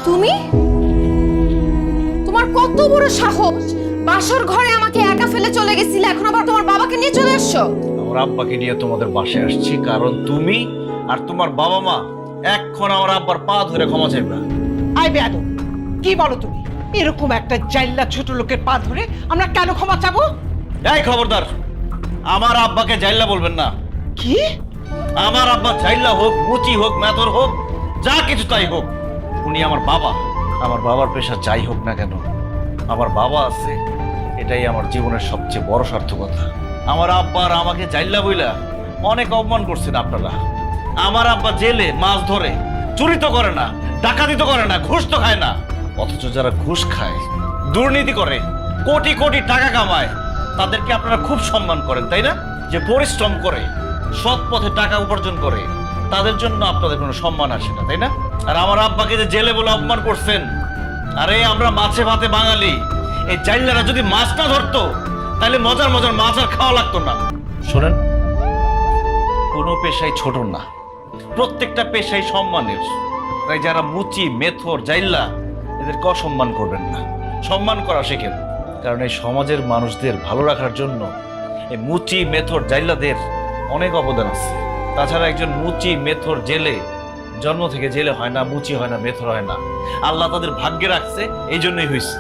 তুমি? তোমার কত বড় সাহস! বাসর ঘরে আমাকে একা ফেলে চলে গেছিলে, এখন আবার তোমার বাবাকে নিয়ে চলে আসছো। আমার আব্বাকে নিয়ে তোমাদের বাসায় আসছি কারণ তুমি আর তোমার বাবা মা এখন আমার আব্বার পা ধরে ক্ষমা চাইবা। আই বেয়াদব, কি বলো তুমি? এরকম একটা জাইল্লা ছোট লোকের পা ধরে আমরা কেন ক্ষমা চাবো? এই খবরদার, আমার আব্বাকে জাইল্লা বলবেন না। কি? আমার আব্বা জাইল্লা হোক, মুচি হোক, মেথর হোক, যা কিছু তাই হোক, উনি আমার বাবা। আমার বাবার পেশা যাই হোক না কেন, আমার বাবা আছে, এটাই আমার জীবনের সবচেয়ে বড় সার্থকতা। আমার আব্বা আর আমাকে জাইল্লা বইলা অনেক অপমান করছেন আপনারা। আমার আব্বা জেলে মাছ ধরে, চুরি তো করে না, ডাকাতি তো করে না, ঘুষ তো খায় না, অথচ যারা ঘুষ খায়, দুর্নীতি করে, কোটি কোটি টাকা কামায়, তাদেরকে আপনারা খুব সম্মান করেন, তাই না? যে পরিশ্রম করে সৎ পথে টাকা উপার্জন করে, তাদের জন্য আপনাদের কোনো সম্মান আসে না, তাই না? আর আমার আব্বাকে যে জেলে বলে অপমান করছেন, আরে আমরা মাছে ভাতে বাঙালি, এই জাইল্লারা যদি মাছ না ধরতো তাহলে মজার মজার মাছ আর খাওয়া লাগতো না। শোনেন, কোনো পেশাই ছোট না, প্রত্যেকটা পেশাই সম্মানের। তাই যারা মুচি, মেথর, জাইল্লা, এদেরকে অসম্মান করবেন না, সম্মান করা শেখেন। কারণ এই সমাজের মানুষদের ভালো রাখার জন্য এই মুচি, মেথর, জাইল্লাদের অনেক অবদান আছে। তাছাড়া একজন মুচি, মেথর জেলে জন্ম থেকে জেলে হয় না, মুচি হয় না, মেথর হয় না, আল্লাহ তাদের ভাগ্যে রাখছে, এই জন্যই হয়েছে।